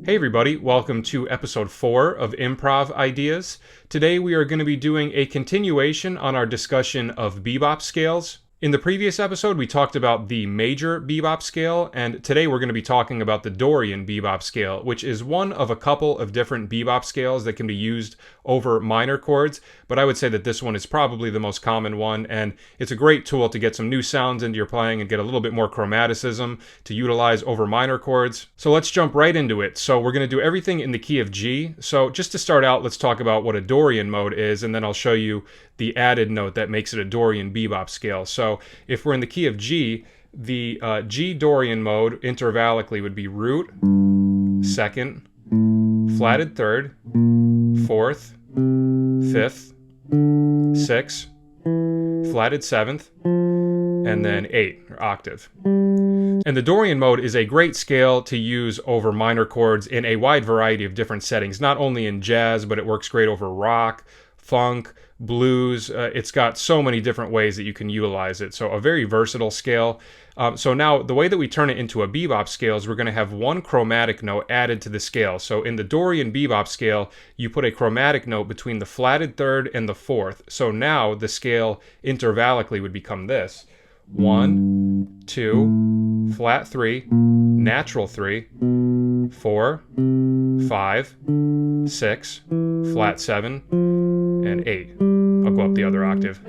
Hey everybody, welcome to episode 4 of Improv Ideas. Today we are going to be doing a continuation on our discussion of bebop scales. In the previous episode we talked about the major bebop scale, and today we're going to be talking about the Dorian bebop scale, which is one of a couple of different bebop scales that can be used over minor chords, but I would say that this one is probably the most common one, and it's a great tool to get some new sounds into your playing and get a little bit more chromaticism to utilize over minor chords. So let's jump right into it. So we're going to do everything in the key of G. So just to start out, let's talk about what a Dorian mode is, and then I'll show you the added note that makes it a Dorian bebop scale. So if we're in the key of G, the G Dorian mode intervallically would be root, second, flatted third, fourth, fifth, sixth, flatted seventh, and then 8, or octave. And the Dorian mode is a great scale to use over minor chords in a wide variety of different settings, not only in jazz, but it works great over rock, funk, blues. It's got so many different ways that you can utilize it. So a very versatile scale. So now the way that we turn it into a bebop scale is we're going to have one chromatic note added to the scale. So in the Dorian bebop scale, you put a chromatic note between the flatted third and the fourth. So now the scale intervallically would become this: 1, 2, flat 3, natural 3, 4, 5, 6, flat 7, and 8. I'll go up the other octave.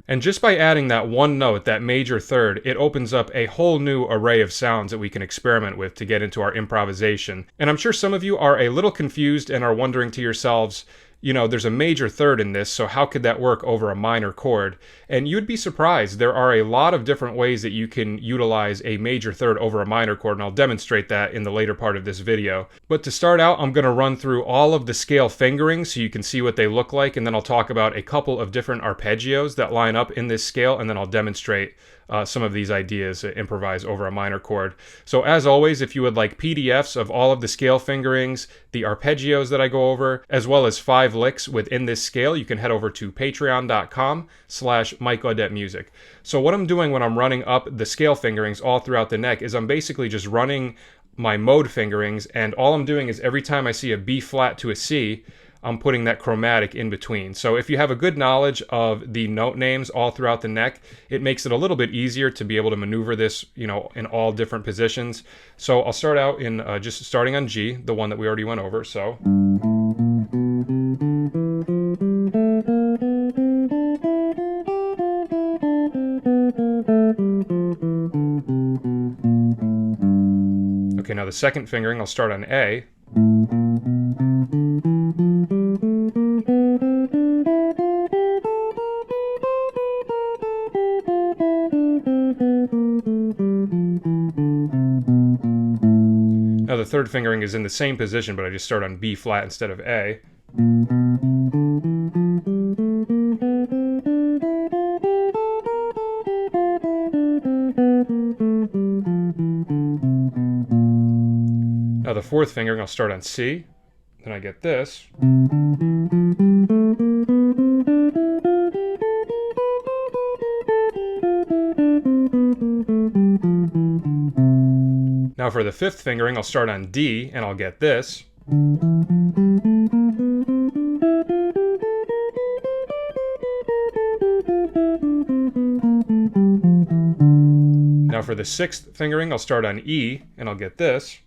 And just by adding that one note, that major third, it opens up a whole new array of sounds that we can experiment with to get into our improvisation. And I'm sure some of you are a little confused and are wondering to yourselves, you know, there's a major third in this, so how could that work over a minor chord? And you'd be surprised. There are a lot of different ways that you can utilize a major third over a minor chord, and I'll demonstrate that in the later part of this video. But to start out, I'm going to run through all of the scale fingerings so you can see what they look like, and then I'll talk about a couple of different arpeggios that line up in this scale, and then I'll demonstrate some of these ideas to improvise over a minor chord. So as always, if you would like PDFs of all of the scale fingerings, the arpeggios that I go over, as well as 5 licks within this scale, you can head over to patreon.com/MikeAudetteMusic. So what I'm doing when I'm running up the scale fingerings all throughout the neck is I'm basically just running my mode fingerings, and all I'm doing is every time I see a B flat to a C, I'm putting that chromatic in between. So if you have a good knowledge of the note names all throughout the neck, it makes it a little bit easier to be able to maneuver this, you know, in all different positions. So I'll start out in just starting on G, the one that we already went over. So okay, now the second fingering, I'll start on A. Now the third fingering is in the same position, but I just start on B flat instead of A. Now the fourth fingering, I'll start on C. Then I get this. Now for the fifth fingering, I'll start on D, and I'll get this. Now for the sixth fingering, I'll start on E, and I'll get this.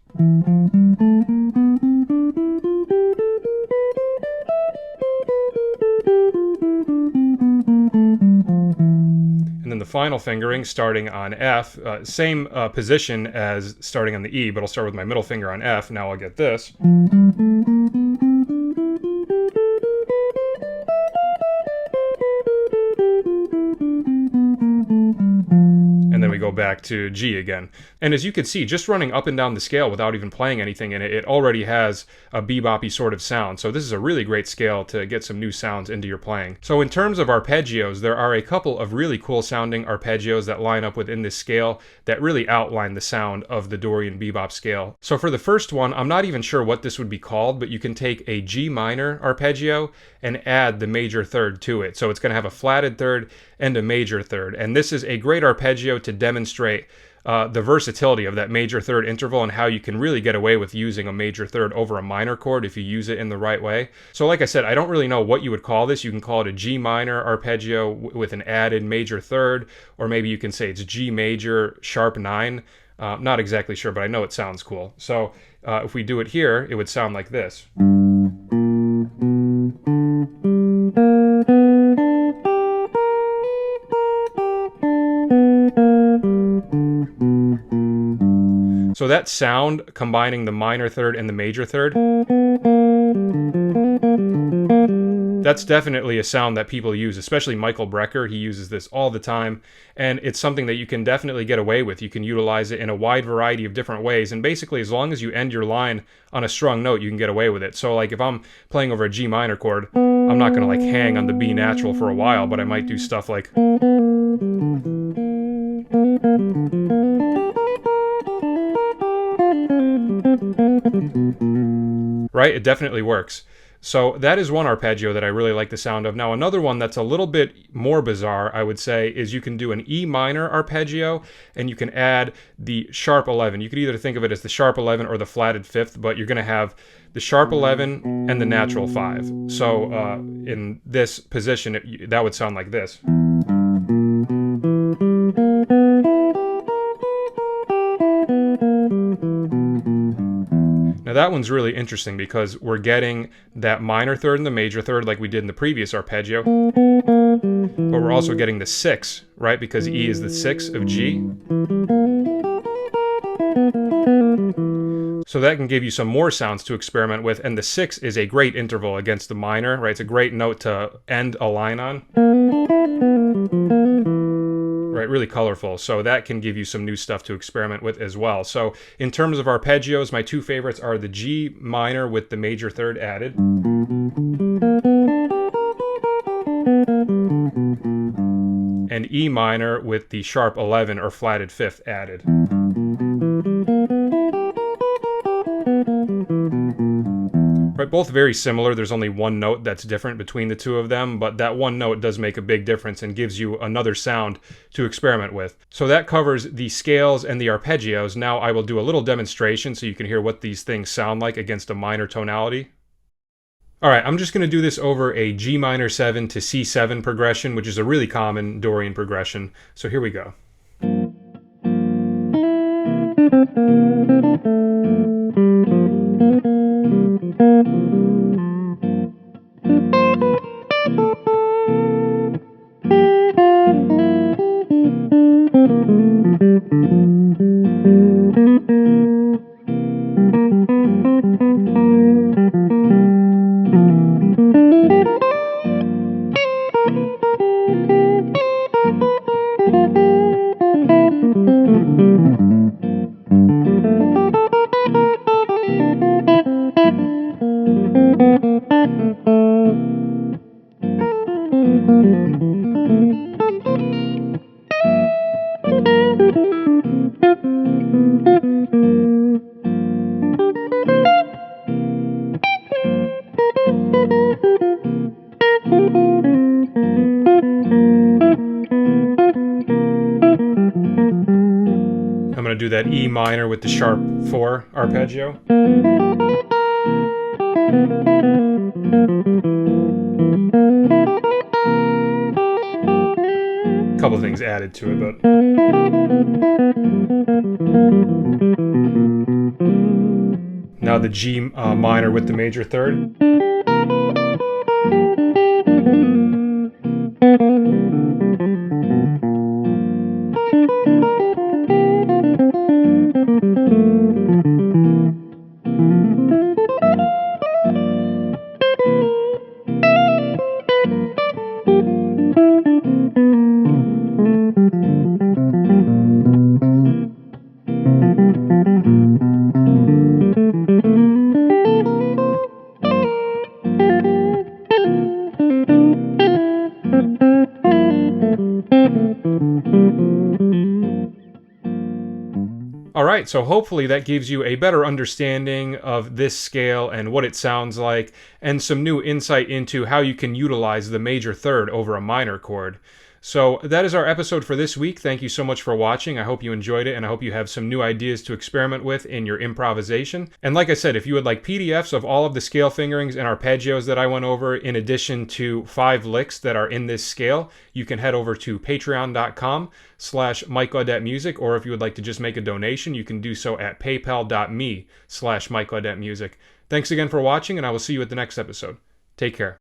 And then the final fingering, starting on F, same position as starting on the E, but I'll start with my middle finger on F. Now I'll get this. And then we go back back to G again. And as you can see, just running up and down the scale without even playing anything in it, it already has a bebop-y sort of sound. So this is a really great scale to get some new sounds into your playing. So in terms of arpeggios, there are a couple of really cool sounding arpeggios that line up within this scale that really outline the sound of the Dorian Bebop Scale. So for the first one, I'm not even sure what this would be called, but you can take a G minor arpeggio and add the major third to it. So it's going to have a flatted third and a major third. And this is a great arpeggio to demonstrate the versatility of that major third interval and how you can really get away with using a major third over a minor chord if you use it in the right way. So like I said, I don't really know what you would call this. You can call it a G minor arpeggio with an added major third, or maybe you can say it's G major sharp 9. Not exactly sure, but I know it sounds cool. So if we do it here, it would sound like this. So that sound, combining the minor third and the major third, that's definitely a sound that people use, especially Michael Brecker. He uses this all the time, and it's something that you can definitely get away with. You can utilize it in a wide variety of different ways, and basically as long as you end your line on a strung note, you can get away with it. So like if I'm playing over a G minor chord, I'm not going to like hang on the B natural for a while, but I might do stuff like... Right? It definitely works. So that is one arpeggio that I really like the sound of. Now another one that's a little bit more bizarre, I would say, is you can do an E minor arpeggio and you can add the sharp 11. You could either think of it as the sharp 11 or the flatted fifth, but you're going to have the sharp 11 and the natural 5. So in this position, that would sound like this. Now that one's really interesting because we're getting that minor third and the major third like we did in the previous arpeggio, but we're also getting the 6, right? Because E is the 6 of G. So that can give you some more sounds to experiment with, and the 6 is a great interval against the minor, right? It's a great note to end a line on. Right, really colorful, so that can give you some new stuff to experiment with as well. So in terms of arpeggios, my two favorites are the G minor with the major third added, and E minor with the sharp 11 or flatted fifth added. Right, both very similar. There's only one note that's different between the two of them, but that one note does make a big difference and gives you another sound to experiment with. So that covers the scales and the arpeggios. Now I will do a little demonstration so you can hear what these things sound like against a minor tonality. Alright, I'm just going to do this over a G minor 7 to C7 progression, which is a really common Dorian progression. So here we go. I'm going to do that E minor with the sharp 4 arpeggio. A couple things added to it, but... Now the G minor with the major third. Alright, so hopefully that gives you a better understanding of this scale and what it sounds like, and some new insight into how you can utilize the major third over a minor chord. So that is our episode for this week. Thank you so much for watching. I hope you enjoyed it, and I hope you have some new ideas to experiment with in your improvisation. And like I said, if you would like PDFs of all of the scale fingerings and arpeggios that I went over, in addition to 5 licks that are in this scale, you can head over to patreon.com/MikeAudetteMusic, or if you would like to just make a donation, you can do so at paypal.me/MikeAudetteMusic. Thanks again for watching, and I will see you at the next episode. Take care.